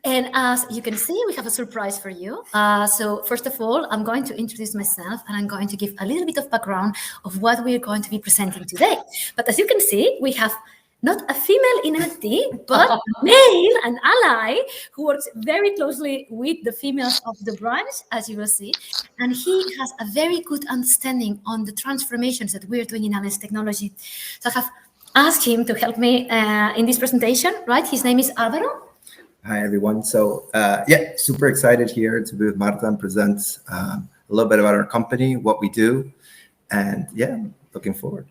And as you can see, we have a surprise for you. So first of all, I'm going to introduce myself and I'm going to give a little bit of background of what we're going to be presenting today. But as you can see, we have not a female in IT, but a male, an ally, who works very closely with the females of the branch, as you will see. And he has a very good understanding on the transformations that we're doing in Allianz Technology. So I have asked him to help me in this presentation, right? His name is Alvaro. Hi, everyone. So, super excited here to be with Marta and present a little bit about our company, what we do, and looking forward.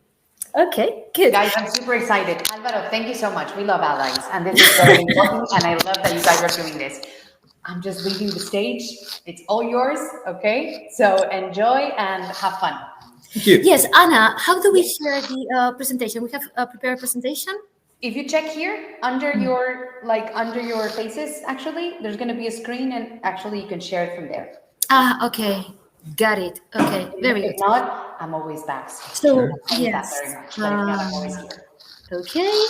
Okay, good. Guys, I'm super excited. Alvaro, thank you so much. We love allies, and this is very important, and I love that you guys are doing this. I'm just leaving the stage. It's all yours, okay? So enjoy and have fun. Thank you. Yes, Anna, how do we share the presentation? We have prepared a presentation. If you check here under your faces, actually, there's going to be a screen, and actually you can share it from there. Okay, got it. Okay, very good. If not, I'm always back. So yes, very much. But if not, I'm always here. Okay,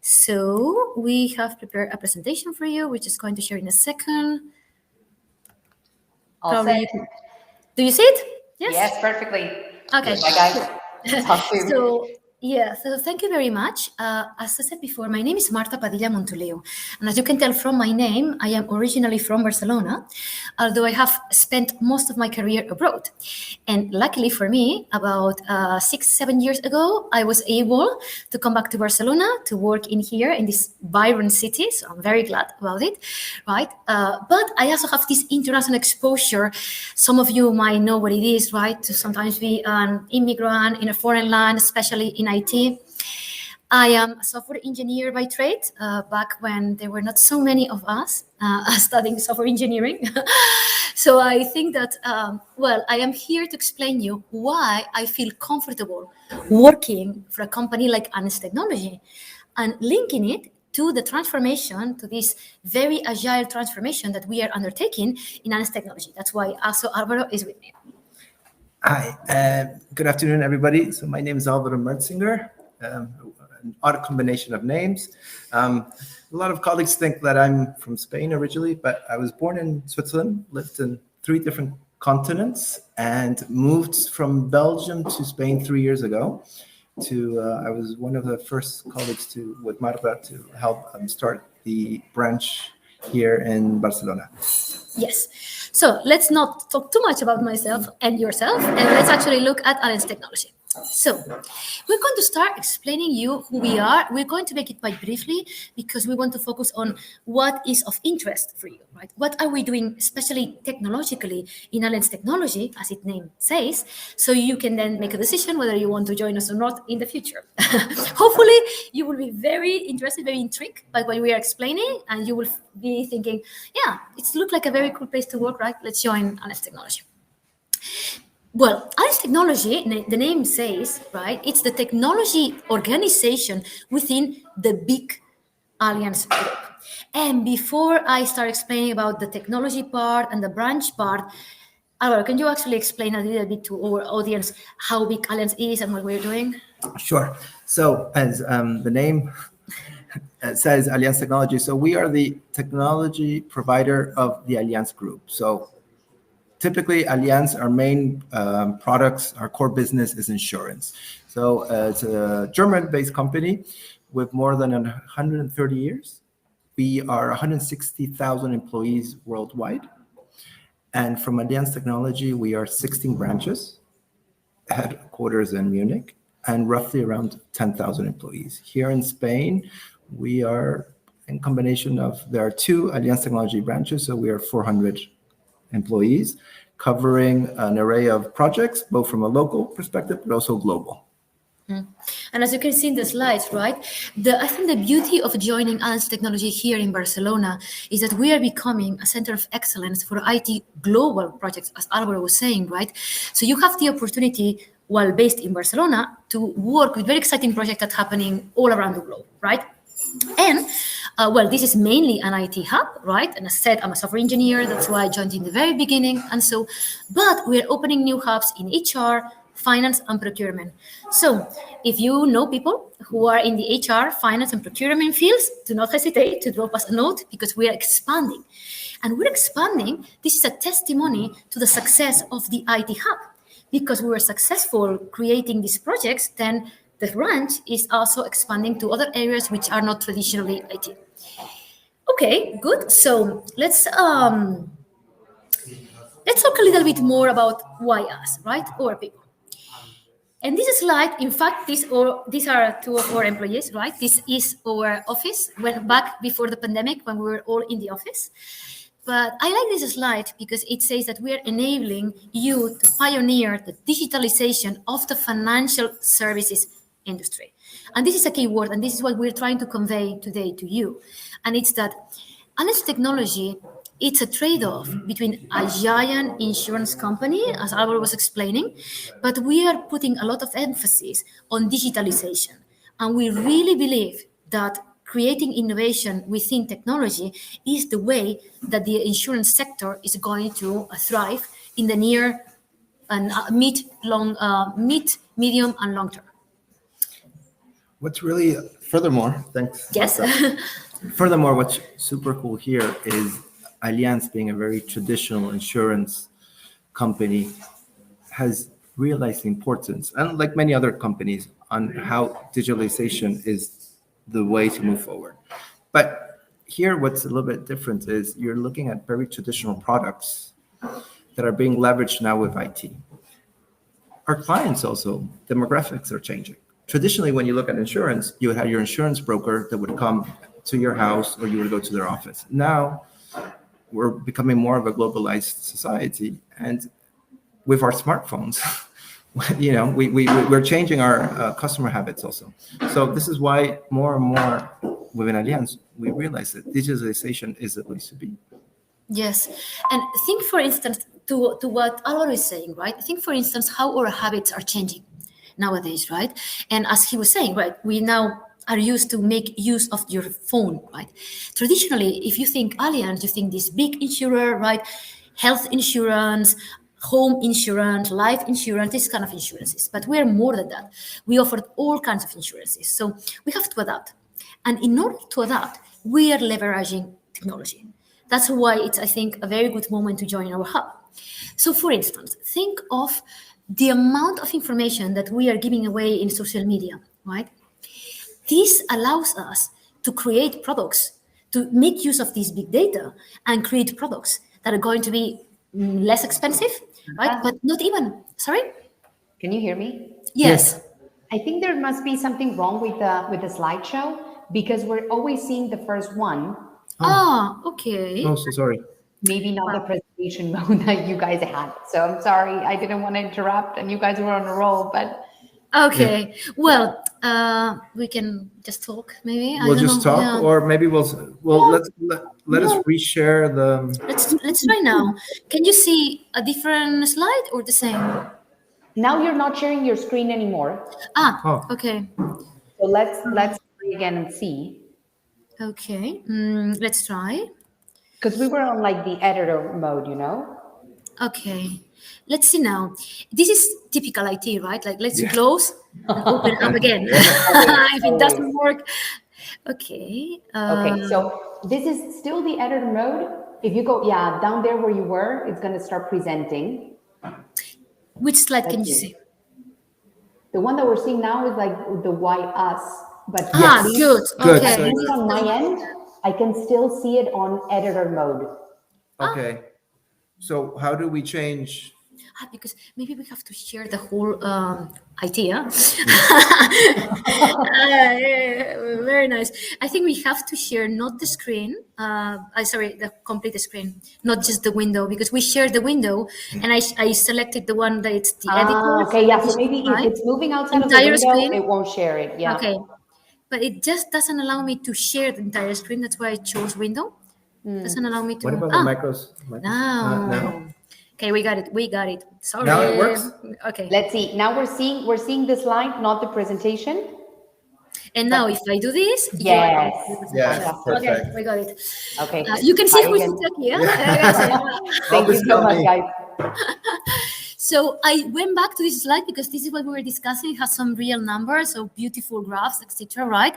so we have prepared a presentation for you. We're just going to share in a second. All set. Do you see it? Yes. Yes, perfectly. Okay. Bye, guys. Talk soon. So thank you very much. As I said before, my name is Marta Padilla Monteleo. And as you can tell from my name, I am originally from Barcelona, although I have spent most of my career abroad. And luckily for me, about 6-7 years ago, I was able to come back to Barcelona to work in here in this vibrant city. So I'm very glad about it, right? But I also have this international exposure. Some of you might know what it is, right? To sometimes be an immigrant in a foreign land, especially in IT. I am a software engineer by trade, back when there were not so many of us studying software engineering. So I think that, I am here to explain you why I feel comfortable working for a company like Allianz Technology and linking it to the transformation, to this very agile transformation that we are undertaking in Allianz Technology. That's why also Alvaro is with me. Hi, good afternoon, everybody. So my name is Alvaro Mertzinger, an odd combination of names. A lot of colleagues think that I'm from Spain originally, but I was born in Switzerland, lived in 3 different continents, and moved from Belgium to Spain 3 years ago. I was one of the first colleagues with Marta to help start the branch here in Barcelona. Yes. So let's not talk too much about myself and yourself, and let's actually look at Allianz Technology. So we're going to start explaining you who we are. We're going to make it quite briefly because we want to focus on what is of interest for you, right? What are we doing, especially technologically in Allianz Technology, as its name says, so you can then make a decision whether you want to join us or not in the future. Hopefully, you will be very interested, very intrigued by what we are explaining, and you will be thinking, yeah, it looks like a very cool place to work, right? Let's join Allianz Technology. Well, Allianz Technology, the name says, right, it's the technology organization within the big Allianz group. And before I start explaining about the technology part and the branch part, Alvaro, can you actually explain a little bit to our audience how big Allianz is and what we're doing? Sure. So as the name says, Allianz Technology, so we are the technology provider of the Allianz Group. So typically, Allianz, our main products, our core business is insurance. So it's a German-based company with more than 130 years. We are 160,000 employees worldwide. And from Allianz Technology, we are 16 branches, headquarters in Munich, and roughly around 10,000 employees. Here in Spain, we are in combination there are 2 Allianz Technology branches, so we are 400 employees, covering an array of projects, both from a local perspective, but also global. And as you can see in the slides, right, I think the beauty of joining Allianz Technology here in Barcelona is that we are becoming a center of excellence for IT global projects, as Alvaro was saying, right? So you have the opportunity, while based in Barcelona, to work with very exciting projects that's happening all around the globe, right? And this is mainly an IT hub, right? And as I said, I'm a software engineer. That's why I joined in the very beginning. But we're opening new hubs in HR, finance and procurement. So if you know people who are in the HR, finance and procurement fields, do not hesitate to drop us a note because we are expanding. And we're expanding. This is a testimony to the success of the IT Hub. Because we were successful creating these projects, then the branch is also expanding to other areas which are not traditionally IT. Okay, good. So let's talk a little bit more about why us, right? Our people. And this slide, in fact, these are two of our employees, right? This is our office. Went back before the pandemic when we were all in the office. But I like this slide because it says that we are enabling you to pioneer the digitalization of the financial services industry. And this is a key word, and this is what we're trying to convey today to you. And it's that Allianz Technology, it's a trade-off between a giant insurance company, as Alvaro was explaining, but we are putting a lot of emphasis on digitalization. And we really believe that creating innovation within technology is the way that the insurance sector is going to thrive in the near and mid, medium, and long term. What's really, furthermore, thanks. Yes. Furthermore, what's super cool here is Allianz, being a very traditional insurance company, has realized the importance, and like many other companies, on how digitalization is the way to move forward. But here, what's a little bit different is you're looking at very traditional products that are being leveraged now with IT. Our clients also, demographics are changing. Traditionally, when you look at insurance, you would have your insurance broker that would come to your house or you would go to their office. Now, we're becoming more of a globalized society. And with our smartphones, you know, we're changing our customer habits also. So this is why more and more within Allianz, we realize that digitalization is the place to be. Yes. And think, for instance, to what Alvaro is saying, right? Think, for instance, how our habits are changing nowadays, right? And as he was saying, right, we now are used to make use of your phone, right? Traditionally, if you think Allianz, you think this big insurer, right? Health insurance, home insurance, life insurance, this kind of insurances. But we're more than that. We offer all kinds of insurances. So we have to adapt. And in order to adapt, we are leveraging technology. That's why it's, I think, a very good moment to join our hub. So for instance, think of the amount of information that we are giving away in social media, right? This allows us to create products, to make use of this big data and create products that are going to be less expensive, right? But not even, sorry? Can you hear me? Yes. I think there must be something wrong with the slideshow because we're always seeing the first one. Oh, okay. Oh, so sorry. Maybe not the presentation mode that you guys had. So I'm sorry, I didn't want to interrupt and you guys were on a roll, but. Okay, well, we can just talk, maybe. We'll just talk, or maybe we'll let us reshare the. Let's try now. Can you see a different slide or the same? Now you're not sharing your screen anymore. Okay. So let's try again and see. Okay, let's try. Because we were on like the editor mode, you know. Okay, let's see now. This is typical IT, right? Like, let's close and open up again. If it doesn't work. Okay. Okay, so this is still the editor mode. If you go, down there where you were, it's going to start presenting. Which slide can you see? The one that we're seeing now is like the why us. But good. Okay. At least on my end, I can still see it on editor mode. Okay. So how do we change? Because maybe we have to share the whole idea. Very nice. I think we have to share not the screen, the complete screen, not just the window, because we share the window and I selected the one that it's the editor. Okay, so maybe if it's moving outside entire of the window, screen, it won't share it. Yeah. Okay. But it just doesn't allow me to share the entire screen. That's why I chose window. Doesn't allow me to. What about the micros? No. Okay, we got it. Sorry. Now it works? Okay. Let's see. Now we're seeing the slide, not the presentation. And now if I do this. Yes. Perfect. Okay, we got it. Okay. You can see who's talking. Yeah? Thank you so much, guys. So I went back to this slide because this is what we were discussing. It has some real numbers, so beautiful graphs, etc. Right?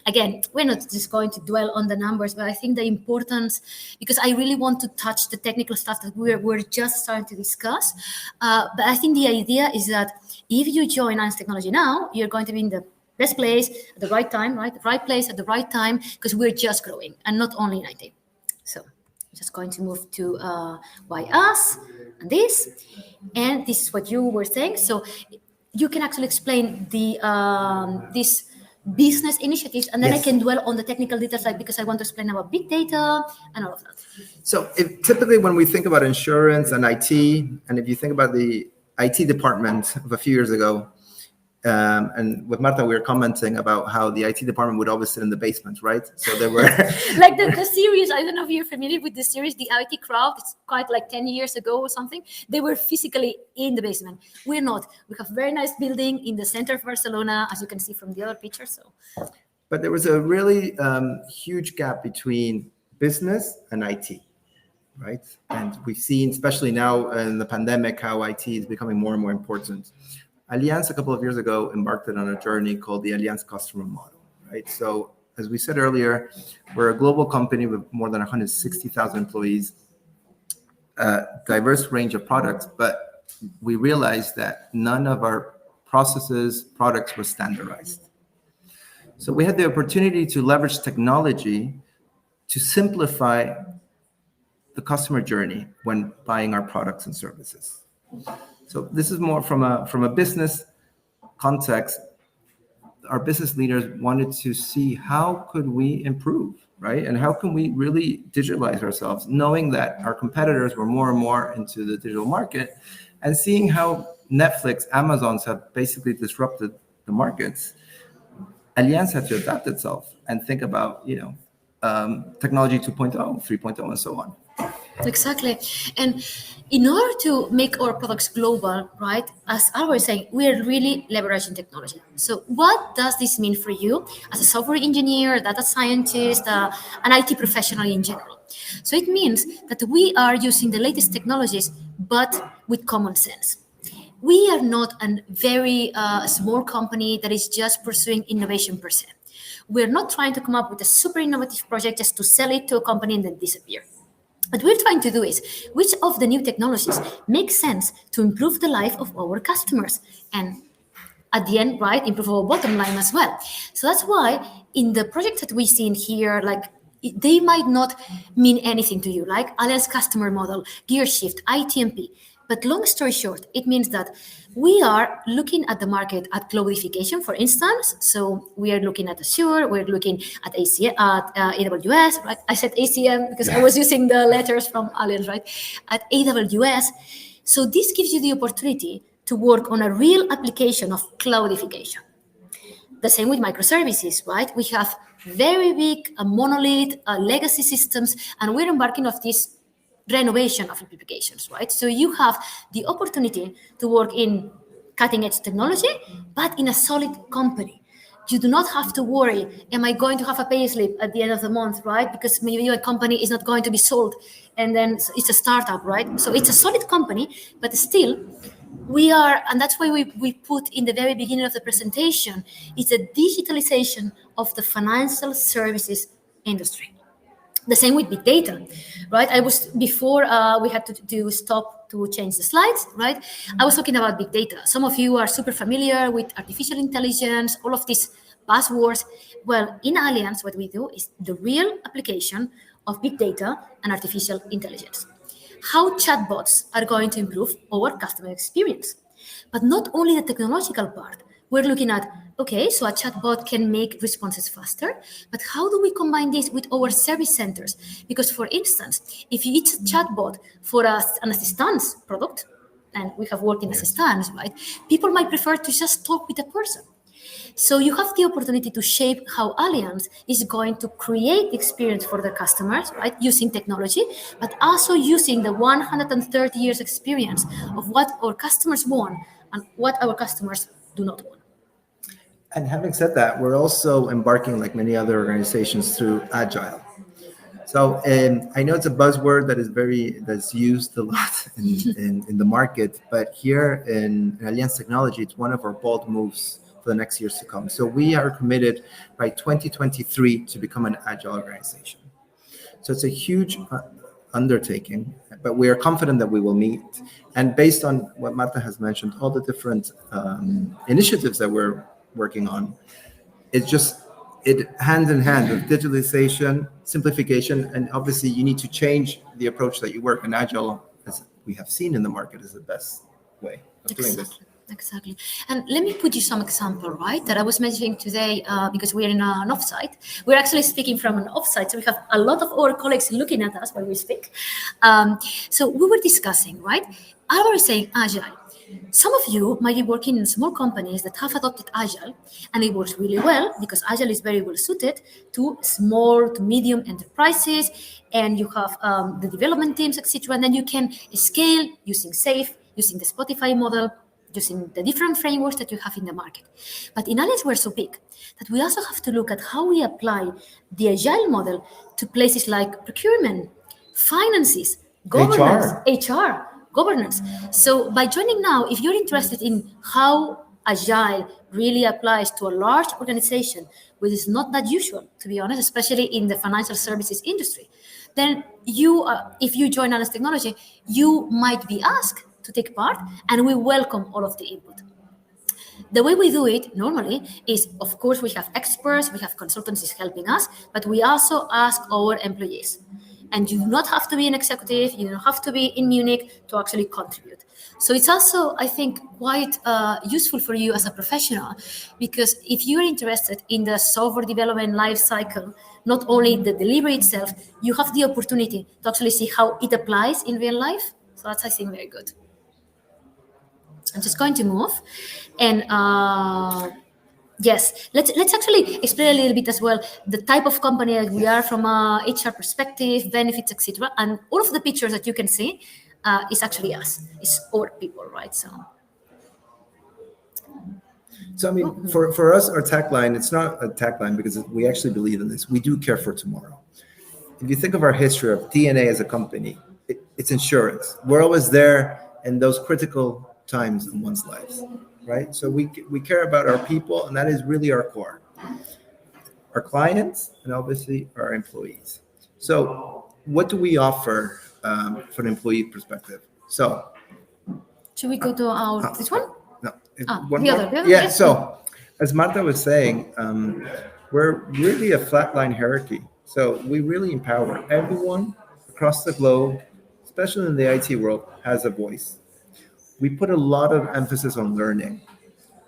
Again, we're not just going to dwell on the numbers, but I think the importance, because I really want to touch the technical stuff that we're just starting to discuss. But I think the idea is that if you join Allianz Technology now, you're going to be in the best place at the right time, right? The right place at the right time, because we're just growing, and not only in IT. So I'm just going to move to why us and this. And this is what you were saying. So you can actually explain the this business initiatives, and then Yes. I can dwell on the technical details, like because I want to explain about big data and all of that. So typically when we think about insurance and IT, and if you think about the IT department of a few years ago, and with Marta, we were commenting about how the IT department would always sit in the basement, right? So there were Like the series, I don't know if you're familiar with the series, the IT crowd, it's quite like 10 years ago or something. They were physically in the basement. We're not. We have a very nice building in the center of Barcelona, as you can see from the other picture. So, but there was a really huge gap between business and IT, right? And we've seen, especially now in the pandemic, how IT is becoming more and more important. Allianz, a couple of years ago, embarked on a journey called the Allianz customer model, right? So as we said earlier, we're a global company with more than 160,000 employees, diverse range of products, but we realized that none of our processes, products were standardized. So we had the opportunity to leverage technology to simplify the customer journey when buying our products and services. So this is more from a business context. Our business leaders wanted to see how could we improve, right? And how can we really digitalize ourselves, knowing that our competitors were more and more into the digital market, and seeing how Netflix, Amazon's have basically disrupted the markets. Allianz had to adapt itself and think about, technology 2.0, 3.0, and so on. exactly. And in order to make our products global, right, as I was saying, we are really leveraging technology. So what does this mean for you as a software engineer, data scientist, an IT professional in general? So it means that we are using the latest technologies, but with common sense. We are not a very small company that is just pursuing innovation per se. We're not trying to come up with a super innovative project just to sell it to a company and then disappear. What we're trying to do is, which of the new technologies make sense to improve the life of our customers? And at the end, right, improve our bottom line as well. So that's why in the project that we see in here, like they might not mean anything to you, like Allianz customer model, gear shift, ITMP. But long story short, it means that we are looking at the market at cloudification, for instance. So we are looking at Azure, we're looking at AWS, right? I said ACM because I was using the letters from Allianz, right? At AWS. So this gives you the opportunity to work on a real application of cloudification. The same with microservices, right? We have very big monolith legacy systems, and we're embarking on this renovation of applications, right? So you have the opportunity to work in cutting edge technology, but in a solid company. You do not have to worry, am I going to have a pay slip at the end of the month, right? Because maybe your company is not going to be sold and then it's a startup, right? So it's a solid company, but still we are, and that's why we put in the very beginning of the presentation, it's a digitalization of the financial services industry. The same with big data, right? I was before we had to stop to change the slides, right? I was talking about big data. Some of you are super familiar with artificial intelligence, all of these buzzwords. Well, in Allianz, what we do is the real application of big data and artificial intelligence. How chatbots are going to improve our customer experience. But not only the technological part, we're looking at, okay, so a chatbot can make responses faster, but how do we combine this with our service centers? Because for instance, if it's a chatbot for an assistance product, and we have worked in assistance, right? People might prefer to just talk with a person. So you have the opportunity to shape how Allianz is going to create the experience for the customers, right? Using technology, but also using the 130 years experience of what our customers want and what our customers do not want. And having said that, we're also embarking, like many other organizations, through Agile. So I know it's a buzzword that's used a lot in the market, but here in Allianz Technology, it's one of our bold moves for the next years to come. So we are committed by 2023 to become an agile organization. So it's a huge undertaking, but we are confident that we will meet. And based on what Marta has mentioned, all the different initiatives that we're working on, it hand in hand with digitalization, simplification, and obviously you need to change the approach that you work. And agile, as we have seen in the market, is the best way of doing this. Exactly. And let me put you some example, right, that I was mentioning today, because we're in an offsite. We're actually speaking from an offsite, so we have a lot of our colleagues looking at us when we speak. So we were discussing, right, I was saying Agile. Some of you might be working in small companies that have adopted Agile, and it works really well because Agile is very well suited to small to medium enterprises, and you have the development teams, etc. And then you can scale using SAFe, using the Spotify model, using the different frameworks that you have in the market. But in Allianz, we're so big that we also have to look at how we apply the Agile model to places like procurement, finances, governance, HR, governance. So by joining now, if you're interested in how Agile really applies to a large organization, which is not that usual, to be honest, especially in the financial services industry, then if you join Allianz Technology, you might be asked to take part, and we welcome all of the input. The way we do it normally is, of course, we have experts, we have consultancies helping us, but we also ask our employees. And you do not have to be an executive, you don't have to be in Munich to actually contribute. So it's also, I think, quite useful for you as a professional, because if you're interested in the software development life cycle, not only the delivery itself, you have the opportunity to actually see how it applies in real life. So that's, I think, very good. I'm just going to move, and yes, let's actually explain a little bit as well the type of company that we are from a HR perspective, benefits, etc. And all of the pictures that you can see is actually us. It's our people, right? So I mean, for us, our tagline, it's not a tagline because we actually believe in this. We do care for tomorrow. If you think of our history of DNA as a company, it's insurance. We're always there in those critical times in one's lives, right? So we care about our people, and that is really our core. Our clients, and obviously our employees. So what do we offer from an employee perspective? So should we go to this one? No. The other. Yeah, so as Marta was saying, we're really a flatline hierarchy. So we really empower everyone across the globe, especially in the IT world, has a voice. We put a lot of emphasis on learning.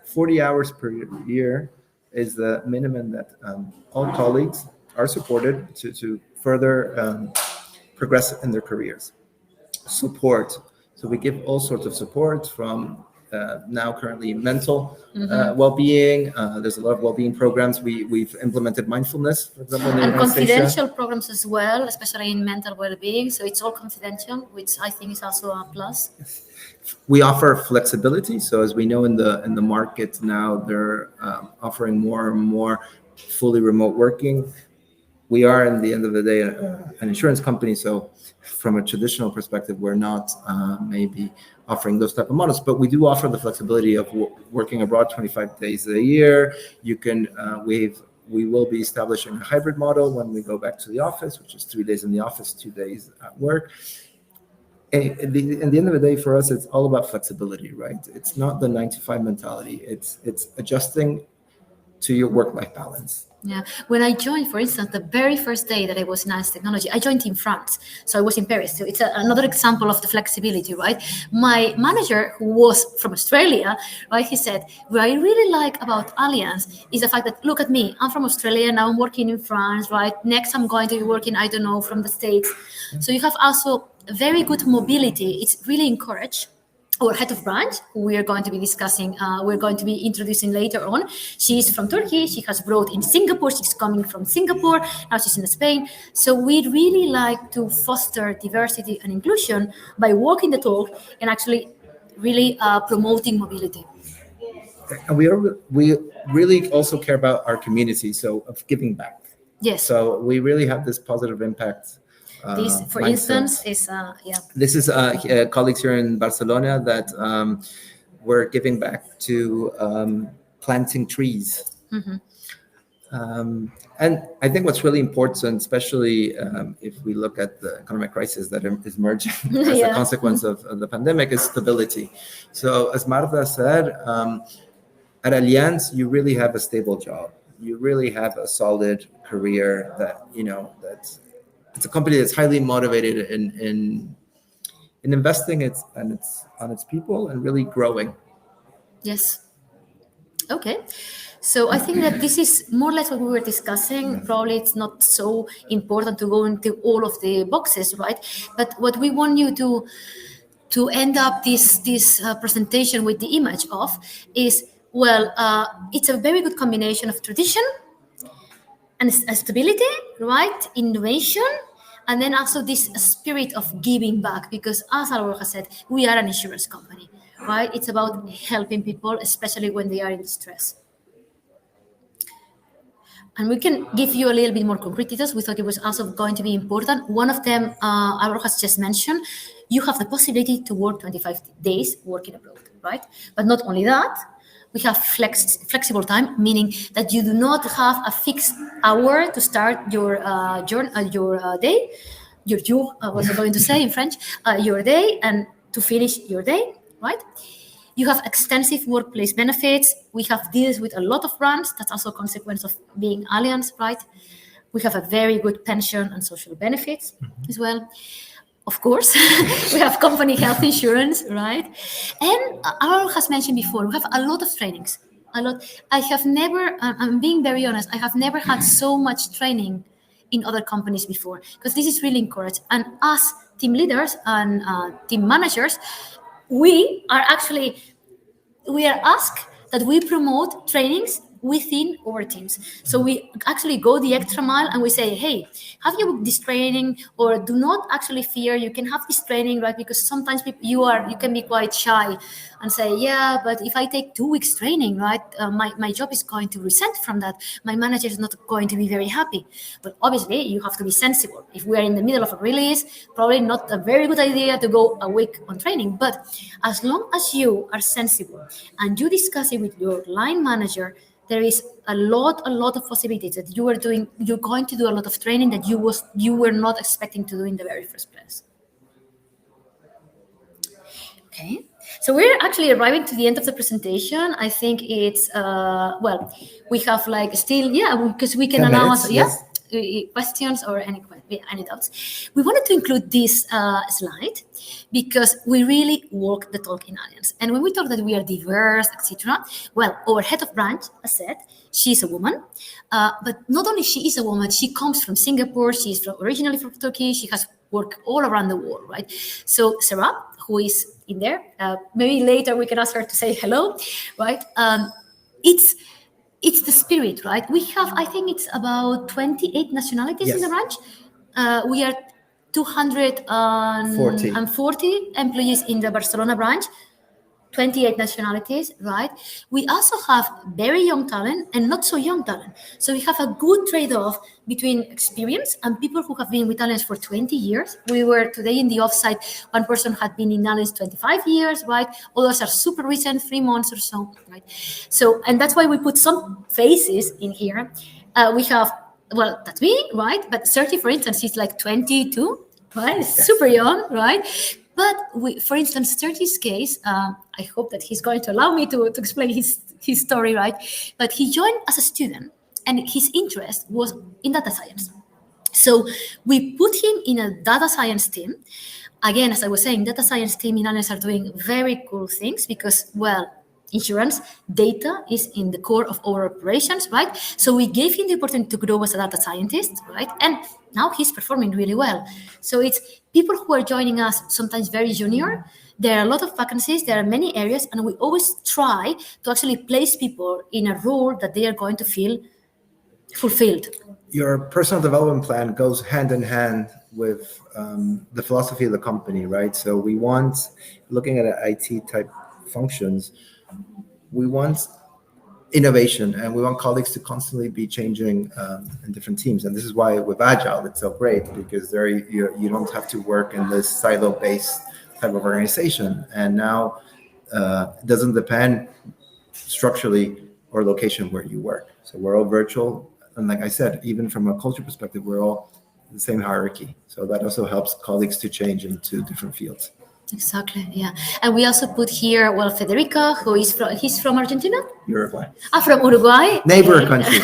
40 hours per year is the minimum that all colleagues are supported to further progress in their careers. Support. So we give all sorts of support from now currently mental well-being. There's a lot of well-being programs. We've implemented mindfulness, for example, in the and confidential programs as well, especially in mental well-being. So it's all confidential, which I think is also a plus. Yes. We offer flexibility. So as we know in the market now, they're offering more and more fully remote working. We are, in the end of the day, an insurance company. So from a traditional perspective, we're not maybe offering those type of models, but we do offer the flexibility of working abroad 25 days a year. You can, we will be establishing a hybrid model when we go back to the office, which is 3 days in the office, 2 days at work. And at the end of the day, for us, it's all about flexibility, right? It's not the 9-to-5 mentality. It's adjusting to your work-life balance. Yeah. When I joined, for instance, the very first day that I was in Allianz Technology, I joined in France. So I was in Paris. So it's another example of the flexibility, right? My manager, who was from Australia, right, he said, what I really like about Allianz is the fact that, look at me, I'm from Australia, now I'm working in France, right? Next, I'm going to be working, I don't know, from the States. So you have also very good mobility. It's really encouraged. Our head of branch, who we are going to be discussing, we're going to be introducing later on. She's from Turkey. She has brought in Singapore. She's coming from Singapore. Now she's in Spain. So we really like to foster diversity and inclusion by walking the talk and actually really promoting mobility. And we really also care about our community, so of giving back. Yes. So we really have this positive impact This, for mindset. instance, is This is colleagues here in Barcelona that were giving back to planting trees. And I think what's really important, especially if we look at the economic crisis that is emerging as a consequence of the pandemic, is stability. So as Marta said, at Allianz, you really have a stable job. You really have a solid career that, it's a company that's highly motivated in investing on its people and really growing. Yes. Okay. So I think that this is more or less what we were discussing. Probably it's not so important to go into all of the boxes, right? But what we want you to end up this presentation with the image of is, it's a very good combination of tradition and stability, right? Innovation, and then also this spirit of giving back, because as Alvaro has said, we are an insurance company, right? It's about helping people, especially when they are in distress. And we can give you a little bit more concrete details. We thought it was also going to be important. One of them, Alvaro has just mentioned, you have the possibility to work 25 days working abroad, right? But not only that, we have flexible time, meaning that you do not have a fixed hour to start your day, your jour, I was going to say in French, your day, and to finish your day, right? You have extensive workplace benefits. We have deals with a lot of brands. That's also a consequence of being Allianz, right? We have a very good pension and social benefits as well. Of course, we have company health insurance, right? And Aaron has mentioned before, we have a lot of trainings. A lot. I have never, I'm being very honest, I have never had so much training in other companies before, because this is really encouraged. And as team leaders and team managers, we are asked that we promote trainings within our teams. So we actually go the extra mile and we say, hey, have you booked this training? Or do not actually fear, you can have this training, right? Because sometimes you can be quite shy and say, yeah, but if I take 2 weeks training, right, my job is going to resent from that. My manager is not going to be very happy. But obviously you have to be sensible. If we are in the middle of a release, probably not a very good idea to go a week on training. But as long as you are sensible and you discuss it with your line manager, there is a lot of possibilities that you're going to do a lot of training that you were not expecting to do in the very first place. Okay, so we're actually arriving to the end of the presentation. I think it's we have because we can now answer questions or any doubts. We wanted to include this slide because we really walk the talk in Allianz. And when we talk that we are diverse, etc., our head of branch, as said, she's a woman. But not only she is a woman, she comes from Singapore. She's originally from Turkey. She has worked all around the world, right? So Sarah, who is in there, maybe later we can ask her to say hello, right? It's the spirit, right? We have, I think it's about 28 nationalities in the branch. We are 240 employees in the Barcelona branch, 28 nationalities, right? We also have very young talent and not so young talent. So we have a good trade-off between experience and people who have been with Allianz for 20 years. We were today in the offsite, one person had been in Allianz 25 years, right? Others are super recent, 3 months or so, right? So, and that's why we put some faces in here. We have, that's me, right? But Serti, for instance, he's like 22, right? Yes. Super young, right? But for instance, Serti's case, I hope that he's going to allow me to explain his story, right? But he joined as a student and his interest was in data science. So we put him in a data science team. Again, as I was saying, data science team in Allianz are doing very cool things because, insurance data is in the core of our operations, right? So we gave him the opportunity to grow as a data scientist, right? And now he's performing really well. So it's people who are joining us, sometimes very junior. There are a lot of vacancies, there are many areas, and we always try to actually place people in a role that they are going to feel fulfilled. Your personal development plan goes hand in hand with the philosophy of the company, right? So we want, looking at IT type functions, we want innovation, and we want colleagues to constantly be changing in different teams. And this is why with Agile, it's so great, because there you don't have to work in this silo-based type of organization. And now it doesn't depend structurally or location where you work. So we're all virtual. And like I said, even from a culture perspective, we're all the same hierarchy. So that also helps colleagues to change into different fields. Exactly, yeah. And we also put here, well, Federica, he's from Argentina? Uruguay. From Uruguay. Neighbor country.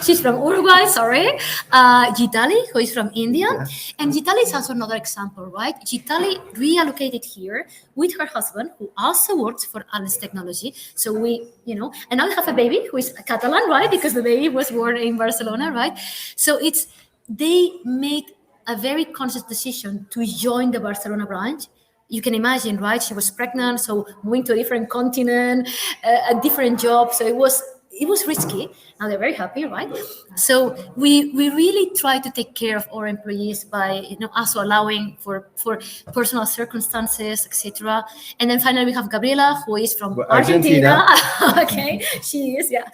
She's from Uruguay, sorry. Gitali, who is from India. Yeah. And Gitali is also another example, right? Gitali reallocated here with her husband, who also works for Allianz Technology. So we, and now we have a baby who is Catalan, right? Because the baby was born in Barcelona, right? So they made a very conscious decision to join the Barcelona branch. You can imagine, right? She was pregnant, so moving to a different continent, a different job. So it was risky. Now they're very happy, right? So we really try to take care of our employees by also allowing for personal circumstances, etc. And then finally we have Gabriela, who is from Argentina. Okay, she is, yeah.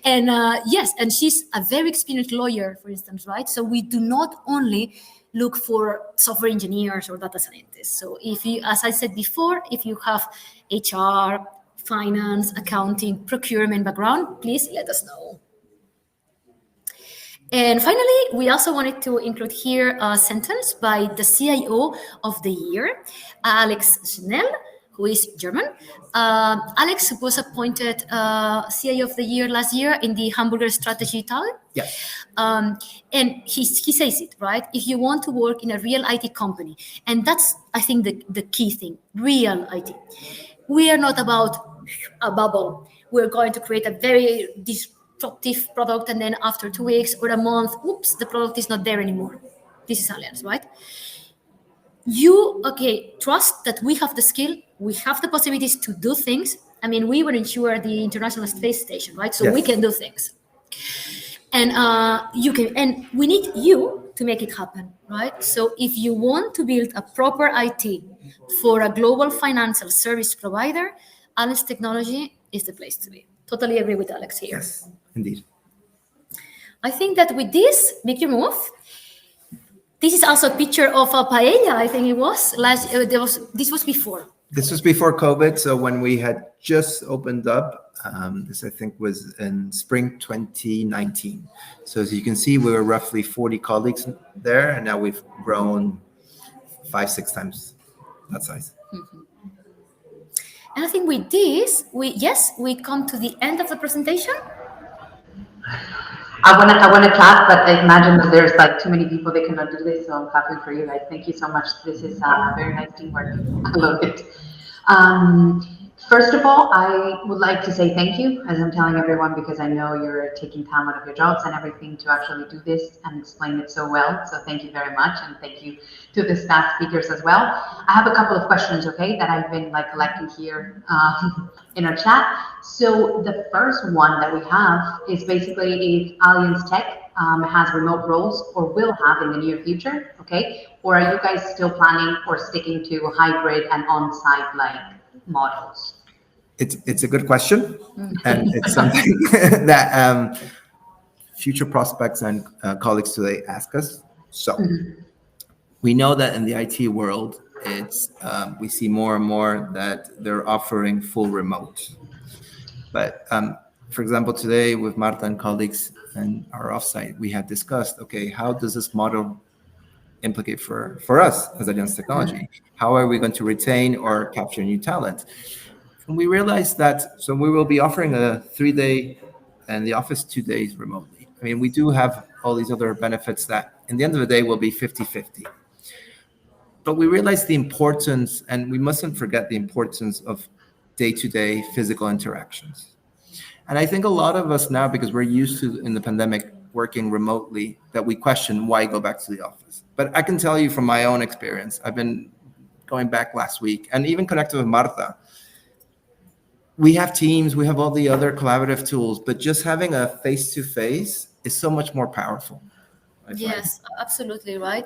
And yes, and she's a very experienced lawyer, for instance, right? So we do not only look for software engineers or data scientists. So if you, as I said before, if you have HR, finance, accounting, procurement background, please let us know. And finally, we also wanted to include here a sentence by the CIO of the year, Alex Schnell, who is German. Alex was appointed CIO of the year last year in the Hamburger Strategy Tal. Yes. And he says it, right? If you want to work in a real IT company, and that's, I think, the key thing, real IT. We are not about a bubble. We're going to create a very disruptive product, and then after 2 weeks or a month, oops, the product is not there anymore. This is Allianz, right? Trust that we have the skill, we have the possibilities to do things. I mean, we will ensure the International Space Station, right? So yes, we can do things. And and we need you to make it happen, right? So if you want to build a proper IT for a global financial service provider, Allianz Technology is the place to be. Totally agree with Alex here. Yes, indeed. I think that with this, make your move. This is also a picture of Paella, I think it was. This was before. This was before COVID, so when we had just opened up, this I think was in spring 2019. So as you can see, we were roughly 40 colleagues there, and now we've grown 5-6 times that size. Mm-hmm. And I think with this, we come to the end of the presentation. I wanna clap, but I imagine that there's like too many people that cannot do this, so I'm clapping for you guys. Thank you so much. This is very nice teamwork. I love it. First of all, I would like to say thank you, as I'm telling everyone, because I know you're taking time out of your jobs and everything to actually do this and explain it so well. So thank you very much, and thank you to the staff speakers as well. I have a couple of questions, okay, that I've been collecting here in our chat. So the first one that we have is basically if Allianz Tech has remote roles or will have in the near future, okay? Or are you guys still planning or sticking to hybrid and on-site models? It's a good question, and it's something that future prospects and colleagues today ask us. So we know that in the IT world, we see more and more that they're offering full remote. But for example, today with Marta and colleagues and our offsite, we had discussed, okay, how does this model implicate for us as Allianz Technology? How are we going to retain or capture new talent? And we realized that, so we will be offering a 3-day and the office 2 days remotely. I mean, we do have all these other benefits that in the end of the day will be 50-50. But we realized the importance, and we mustn't forget the importance of day-to-day physical interactions. And I think a lot of us now, because we're used to, in the pandemic, working remotely, that we question why go back to the office. But I can tell you from my own experience, I've been going back last week and even connected with Marta. We have Teams, we have all the other collaborative tools, but just having a face-to-face is so much more powerful. Yes, absolutely, right.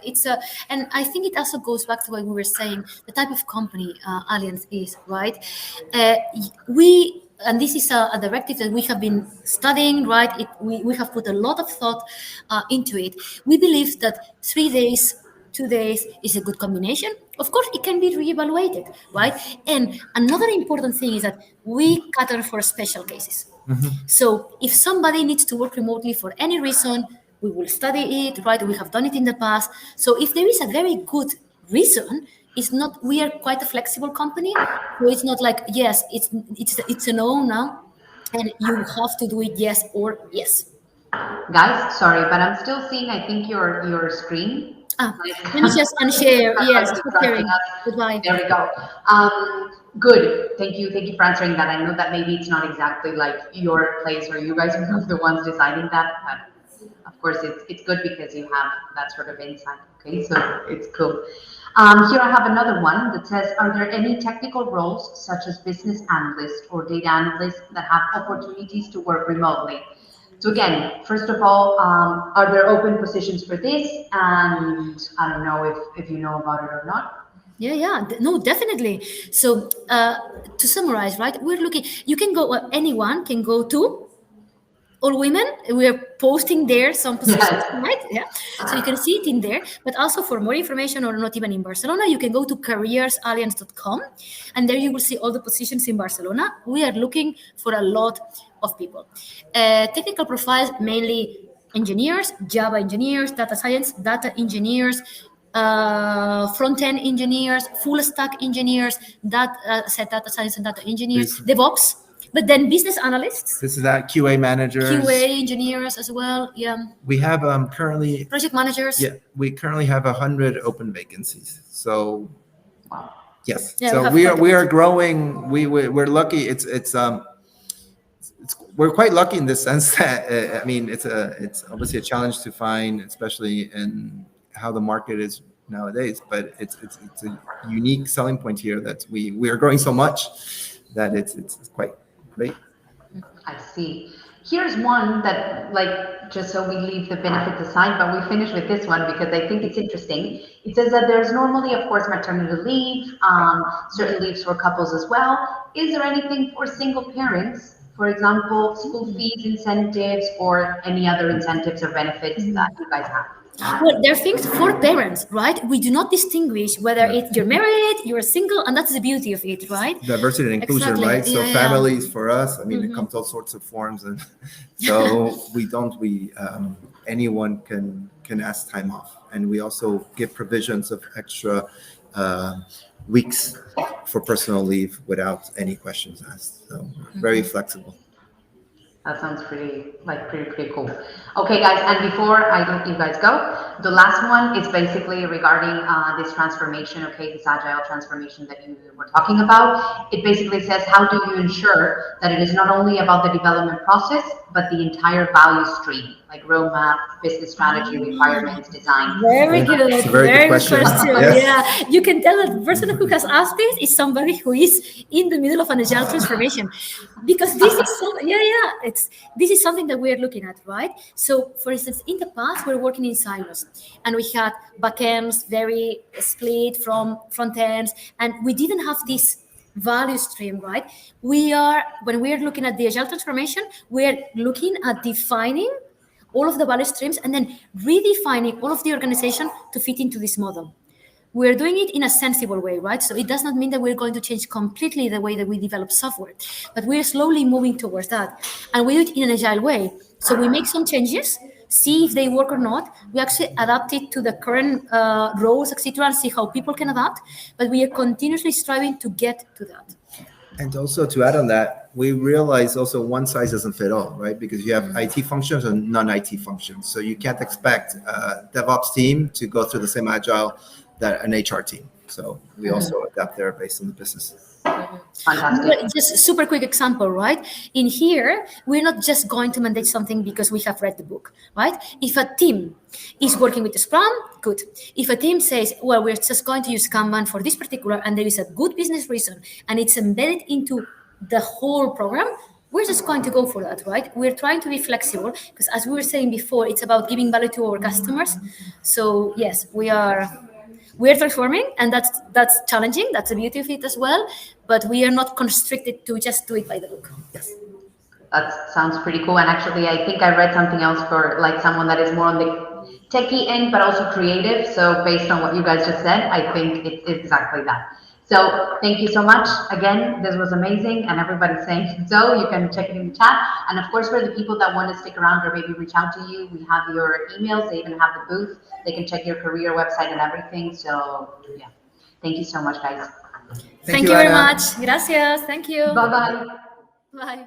And I think it also goes back to what we were saying, the type of company Allianz is, right? and this is a directive that we have been studying, right? We have put a lot of thought into it. We believe that 3 days, 2 days is a good combination. Of course, it can be reevaluated, right? And another important thing is that we cater for special cases. So if somebody needs to work remotely for any reason, we will study it, right? We have done it in the past. So if there is a very good reason, it's not, we are quite a flexible company. So it's not like, yes, it's a no now, and you have to do it yes or yes. Guys, sorry, but I'm still seeing, I think, your screen. Let me just unshare. Yes, stop sharing. Goodbye. There we go. Good. Thank you for answering that. I know that maybe it's not exactly like your place or you guys are not the ones deciding that, but of course it's good because you have that sort of insight. Okay, so it's cool. Here I have another one that says, are there any technical roles such as business analyst or data analyst that have opportunities to work remotely? So again, first of all, are there open positions for this? And I don't know if you know about it or not. Yeah, no, definitely. So to summarize, right, we're looking, you can go, anyone can go to All Women. We're posting there some positions, right? Yeah. So you can see it in there. But also for more information, or not even in Barcelona, you can go to careersallianz.com, and there you will see all the positions in Barcelona. We are looking for a lot of people. Technical profiles, mainly engineers, Java engineers, data science, data engineers, front-end engineers, full stack engineers, data science and data engineers, DevOps. But then business analysts. This is that QA managers. QA engineers as well. Yeah. We have currently project managers. Yeah, we currently have 100 open vacancies. So, yes. Yeah, so we are growing. We're lucky. We're quite lucky in the sense that I mean it's obviously a challenge to find, especially in how the market is nowadays. But it's a unique selling point here that we are growing so much that it's quite great. I see. Here's one that, like, just so we leave the benefits aside, but we finish with this one because I think it's interesting. It says that there's normally, of course, maternity leave, certain leaves for couples as well. Is there anything for single parents? For example, school fees incentives or any other incentives or benefits that you guys have? Well, there are things for parents, right? We do not distinguish whether you're married, you're single, and that's the beauty of it, right? Diversity and inclusion, Exactly. right? So families for us, I mean, it comes all sorts of forms, and so anyone can ask time off, and we also give provisions of extra weeks for personal leave without any questions asked. So very flexible. That sounds pretty cool. Okay, guys, and before I let you guys go, the last one is basically regarding this transformation, okay, this agile transformation that you were talking about. It basically says, how do you ensure that it is not only about the development process, but the entire value stream, like roadmap, business strategy, requirements, design? Very good. It's a very good question. Yes. Yeah, you can tell that the person who has asked this is somebody who is in the middle of an agile transformation, because this is this is something that we are looking at, right? So, for instance, in the past, we were working in silos, and we had backends very split from front ends, and we didn't have this value stream, right? When we are looking at the agile transformation, we are looking at defining all of the value streams and then redefining all of the organization to fit into this model. We're doing it in a sensible way, right? So it does not mean that we're going to change completely the way that we develop software, but we're slowly moving towards that. And we do it in an agile way. So we make some changes, see if they work or not. We actually adapt it to the current roles, etc., and see how people can adapt. But we are continuously striving to get to that. And also to add on that, we realize also one size doesn't fit all, right? Because you have IT functions and non-IT functions. So you can't expect a DevOps team to go through the same agile that an HR team. So we also adapt there based on the business. Fantastic. Just a super quick example, right? In here, we're not just going to mandate something because we have read the book, right? If a team is working with the Scrum, good. If a team says, well, we're just going to use Kanban for this particular, and there is a good business reason, and it's embedded into the whole program, we're just going to go for that, right? We're trying to be flexible because, as we were saying before, it's about giving value to our customers. So yes, we are we're transforming, and that's challenging. That's the beauty of it as well. But we are not constricted to just do it by the book. Yes. That sounds pretty cool. And actually, I think I read something else for like someone that is more on the techie end, but also creative. So based on what you guys just said, I think it's exactly that. So thank you so much. Again, this was amazing. And everybody's saying so. You can check it in the chat. And of course, for the people that want to stick around or maybe reach out to you, we have your emails. They even have the booth. They can check your career website and everything. So yeah, thank you so much, guys. Thank you very much. Gracias. Thank you. Bye-bye. Bye.